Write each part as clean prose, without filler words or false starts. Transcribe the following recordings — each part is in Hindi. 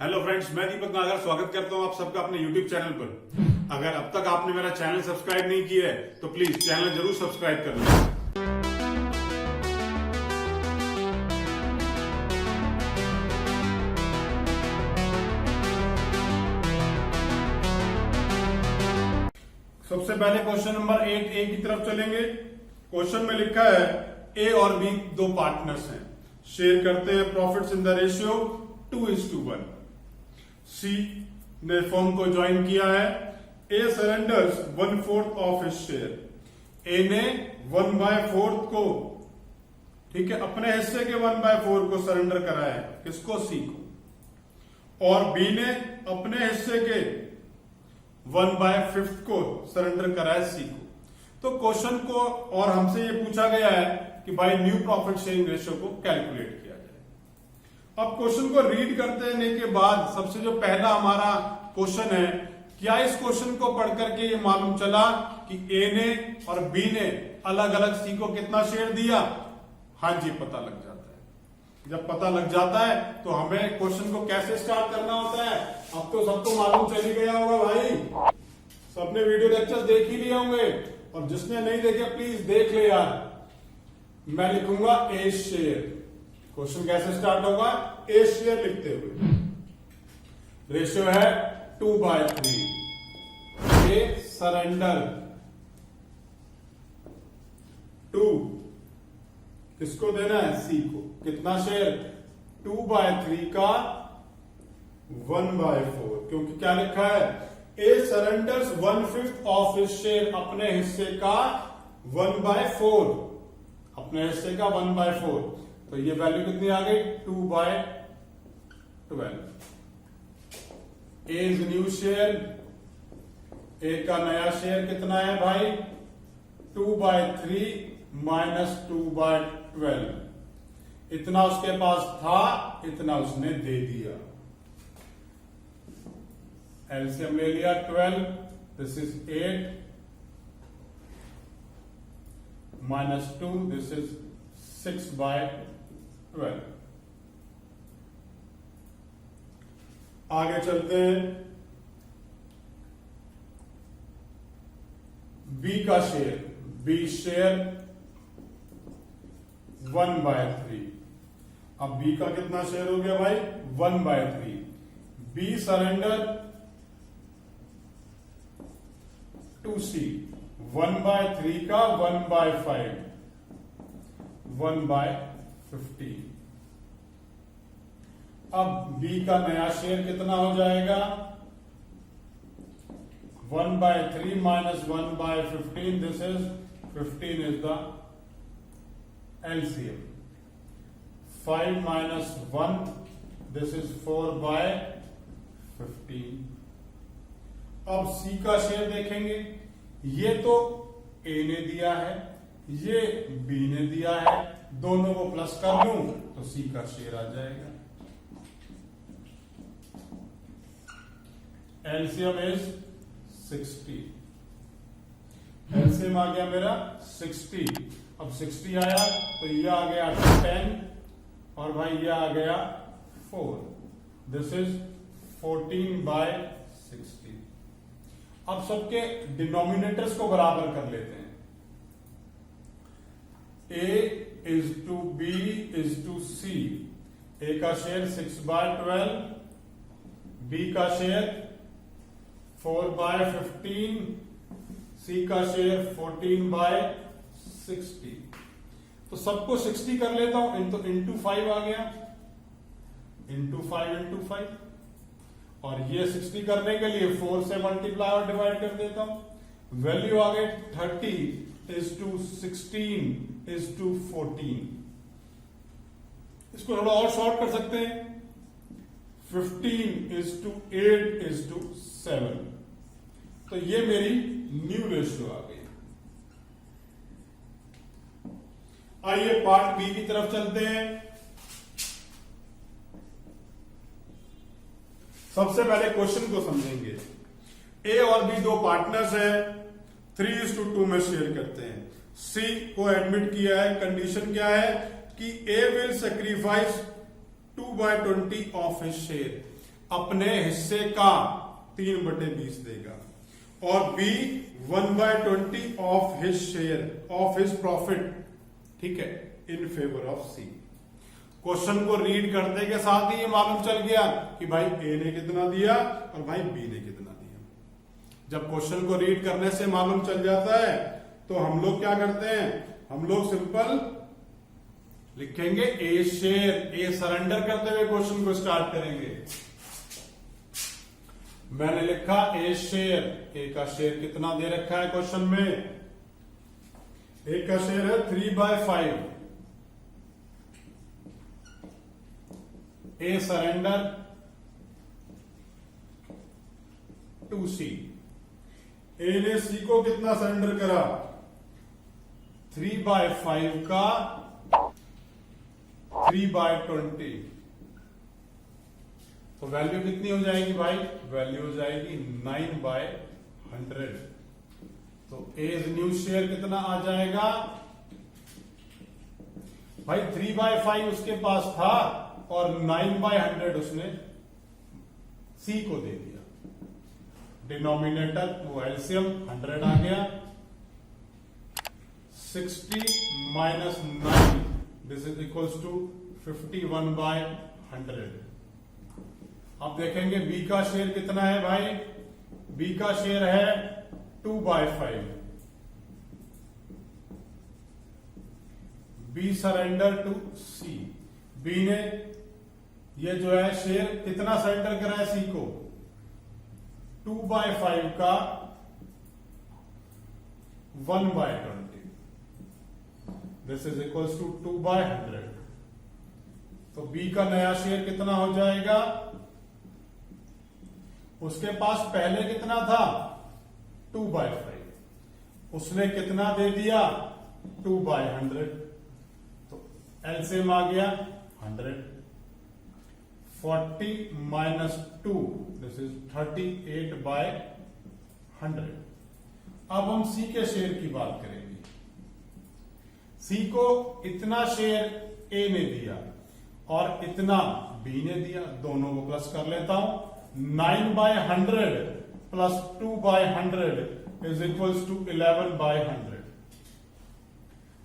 हेलो फ्रेंड्स, मैं दीपक नागर स्वागत करता हूं आप सबका अपने यूट्यूब चैनल पर। अगर अब तक आपने मेरा चैनल सब्सक्राइब नहीं किया है तो प्लीज चैनल जरूर सब्सक्राइब कर लें। सबसे पहले क्वेश्चन नंबर 8A की तरफ चलेंगे। क्वेश्चन में लिखा है ए और बी दो पार्टनर्स हैं, शेयर करते हैं प्रॉफिट्स इन द रेशियो 2:1। सी ने फर्म को ज्वाइन किया है। ए सरेंडर्स 1/4 ऑफ हिज शेयर। ए ने 1/4 को, ठीक है, अपने हिस्से के 1/4 को सरेंडर कराया है। किसको? सी को। और बी ने अपने हिस्से के 1/5 को सरेंडर कराया सी को। तो क्वेश्चन को और हमसे ये पूछा गया है कि भाई न्यू प्रॉफिट शेयरिंग रेशियो को कैलकुलेट किया जाए। अब क्वेश्चन को रीड करने के बाद सबसे जो पहला हमारा क्वेश्चन है, क्या इस क्वेश्चन को पढ़ करके ये मालूम चला कि ए ने और बी ने अलग अलग सी को कितना शेयर दिया? हाँ जी, पता लग जाता है। जब पता लग जाता है तो हमें क्वेश्चन को कैसे स्टार्ट करना होता है अब तो सबको मालूम चल ही गया होगा भाई। सबने वीडियो लेक्चर देख ही लिए होंगे, और जिसने नहीं देखे प्लीज देख ले यार। मैं लिखूंगा ए शेयर। क्वेश्चन कैसे स्टार्ट होगा? ए शेयर लिखते हुए। रेशियो है 2/3। ए सरेंडर 2 किसको देना है? सी को। कितना शेयर? 2/3 का 1/4। क्योंकि क्या लिखा है? ए सरेंडर्स 1/5 ऑफ हिज शेयर। अपने हिस्से का 1/4। अपने हिस्से का 1/4। तो ये वैल्यू कितनी आ गई? 2/12। ए इज न्यू शेयर। ए का नया शेयर कितना है भाई? 2/3 माइनस 2/12। इतना उसके पास था, इतना उसने दे दिया। एलसीएम ले लिया 12। This is 8 minus 2, this is 6/12। आगे चलते हैं। बी का शेयर। B share 1/3। अब बी का कितना शेयर हो गया भाई? 1/3। बी सरेंडर टू सी 1/3 का 1/5 1/15। अब बी का नया शेयर कितना हो जाएगा? 1/3 minus 1/15, this is 15 is the LCM. 5 minus 1, this is 4/15। अब सी का शेयर देखेंगे। ये तो ए ने दिया है, ये बी ने दिया है, दोनों को प्लस कर लूं तो सी का शेयर आ जाएगा। LCM is 60। एलसीएम आ गया मेरा 60। अब 60 आया तो ये आ गया 10, और भाई ये आ गया 4। This is 14/60। अब सबके डिनोमिनेटर्स को बराबर कर लेते हैं। A is to B is to C। A का शेयर 6/12, B का शेयर 4/15, C का शेयर 14/60। तो सबको 60 कर लेता हूं, इंटू 5 आ गया। इंटू 5 और ये 60 करने के लिए 4 से मल्टीप्लाई और डिवाइड कर देता हूं। वैल्यू आ गई 30:16:14। इसको थोड़ा और शॉर्ट कर सकते हैं। 15:8:7। तो ये मेरी न्यू रेशियो आ गई। आइए पार्ट बी की तरफ चलते हैं। सबसे पहले क्वेश्चन को समझेंगे। ए और बी दो पार्टनर्स हैं, 3:2 में शेयर करते हैं। सी को एडमिट किया है। कंडीशन क्या है कि A will sacrifice 2/20 of his share. अपने हिस्से का 3/20 देगा और B 1/20 of his share of his profit, ठीक है, in favour of C. Question को रीड करने के साथ ही ये मालूम चल गया कि भाई ए ने कितना दिया और भाई बी ने कितना दिया। जब क्वेश्चन को रीड करने से मालूम चल जाता है तो हम लोग क्या करते हैं, हम लोग सिंपल लिखेंगे ए शेयर, ए सरेंडर करते हुए क्वेश्चन को स्टार्ट करेंगे। मैंने लिखा ए शेयर, ए का शेयर कितना दे रखा है क्वेश्चन में, ए का शेयर है 3/5, ए सरेंडर टू सी। ए ने सी को कितना सरेंडर करा, 3/5 का 3/20, तो वैल्यू कितनी हो जाएगी भाई, वैल्यू हो जाएगी 9/100। तो एज न्यू शेयर कितना आ जाएगा भाई, 3/5 उसके पास था और 9/100 उसने सी को दे दिया। डिनोमिनेटर वो एलसीएम 100 आ गया, 60 - 9 दिस इज इक्वल्स टू 51/100। अब देखेंगे बी का शेयर कितना है भाई, बी का शेयर है 2/5, B surrender to C. B ने ये जो है शेयर कितना सरेंडर करा है सी को, 2/5 का 1/20, दिस इज इक्वल्स टू 2/100। तो बी का नया शेयर कितना हो जाएगा, उसके पास पहले कितना था 2/5, उसने कितना दे दिया 2/100, तो एलसीएम आ गया 100, 40 - 2 दिस इज 38/100। अब हम सी के शेयर की बात करेंगे। सी को इतना शेयर ए ने दिया और इतना बी ने दिया, दोनों को प्लस कर लेता हूं, 9/100 प्लस 2/100 इज इक्वल्स टू 11/100।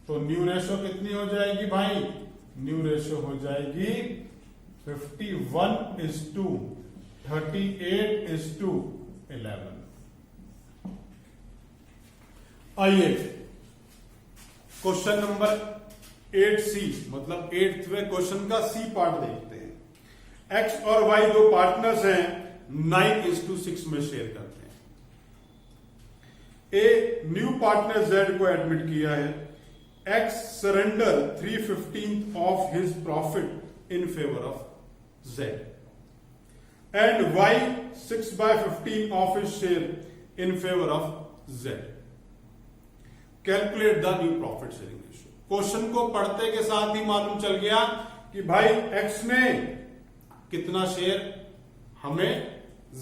तो न्यू रेशो कितनी हो जाएगी भाई, न्यू रेशो हो जाएगी 51:38:11। आइए क्वेश्चन नंबर 8C मतलब 8वें क्वेश्चन का सी पार्ट देखते हैं। एक्स और वाई दो पार्टनर्स हैं, 9:6 में शेयर करते हैं। ए न्यू पार्टनर जेड को एडमिट किया है, X surrender 3/15 of his profit in favour of Z and Y 6/15 of his share in favour of Z. Calculate the new profit sharing ratio. Question को पढ़ते के साथ ही मालूम चल गया कि भाई एक्स ने कितना शेयर हमें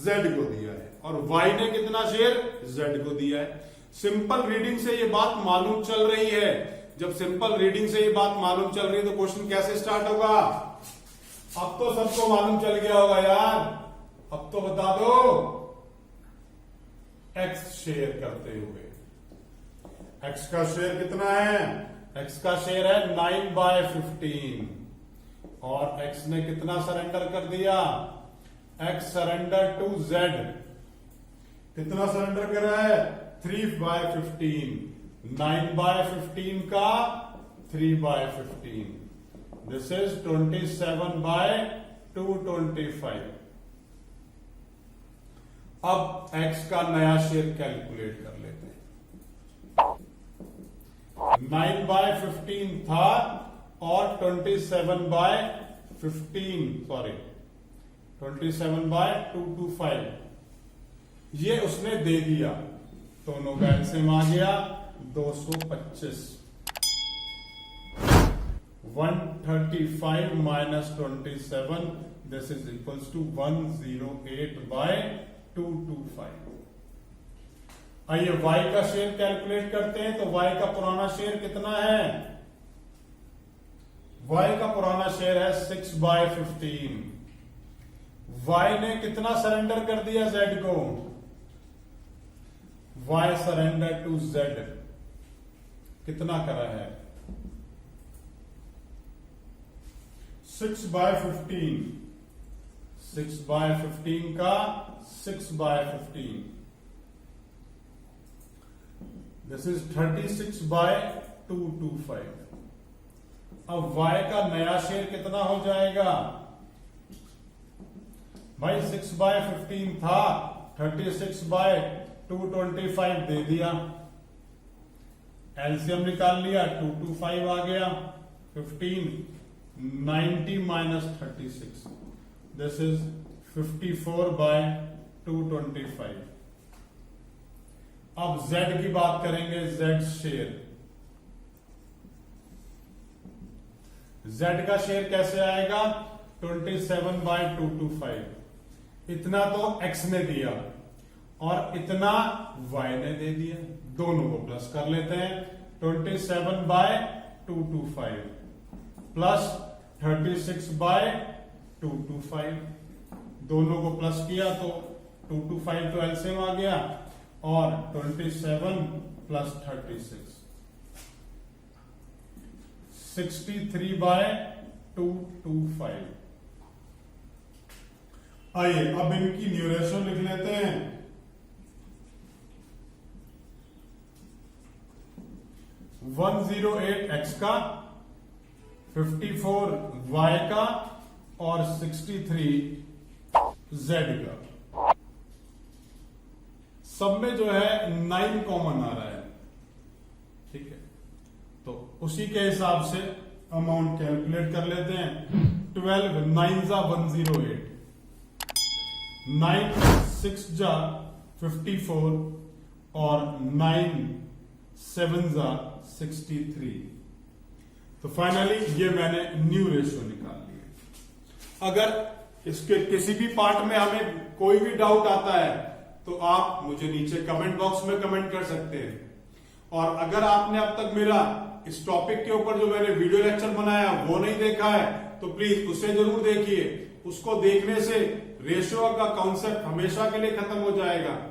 जेड को दिया है और वाई ने कितना शेयर जेड को दिया है। सिंपल रीडिंग से ये बात मालूम चल रही है। जब सिंपल रीडिंग से ये बात मालूम चल रही है तो क्वेश्चन कैसे स्टार्ट होगा, अब तो सबको मालूम चल गया होगा यार, अब तो बता दो। एक्स शेयर करते हुए, एक्स का शेयर कितना है, एक्स का शेयर है 9/15 और एक्स ने कितना सरेंडर कर दिया, एक्स सरेंडर टू जेड कितना सरेंडर कर रहा है 3/15, 9/15 का 3/15 दिस इज 27/225। अब एक्स का नया शेयर कैलकुलेट कर लेते हैं। 9/15 था और 27/225 ये उसने दे दिया, दोनों का एलसीएम आ गया 225। 135 - 27 दिस इज इक्वल्स टू 108/225। आइए y का शेयर कैलकुलेट करते हैं। तो y का पुराना शेयर कितना है, y का पुराना शेयर है 6/15, y ने कितना सरेंडर कर दिया z को, y सरेंडर टू z कितना करा है 6/15, 6/15 का 6/15, दिस इज 36/225। अब y का नया शेयर कितना हो जाएगा भाई, 6/15 था, 36/225 दे दिया, एलसीएम निकाल लिया, 225 आ गया, 15 90 माइनस 36, दिस इज 54/225। अब z की बात करेंगे, z शेयर, z का शेयर कैसे आएगा 27/225, इतना तो x ने दिया और इतना y ने दे दिया, दोनों को प्लस कर लेते हैं, 27/225 प्लस 36/225, दोनों को प्लस किया तो 225 तो एलसीएम आ गया, और 27 प्लस 36 63/225। आइए अब इनकी न्यू रेशो लिख लेते हैं। 108x का, 54 y का और 63 z का। सब में जो है 9 कॉमन आ रहा है, ठीक है, तो उसी के हिसाब से अमाउंट कैलकुलेट कर लेते हैं। 12 9 जा 108, 9 6 जा 54 और 9 7 जा 63। तो फाइनली ये मैंने न्यू रेशियो निकाल लिया। अगर इसके किसी भी पार्ट में हमें कोई भी डाउट आता है तो आप मुझे नीचे कमेंट बॉक्स में कमेंट कर सकते हैं, और अगर आपने अब तक मेरा इस टॉपिक के ऊपर जो मैंने वीडियो लेक्चर बनाया वो नहीं देखा है तो प्लीज उसे जरूर देखिए। उसको देखने से रेशियो का कॉन्सेप्ट हमेशा के लिए खत्म हो जाएगा।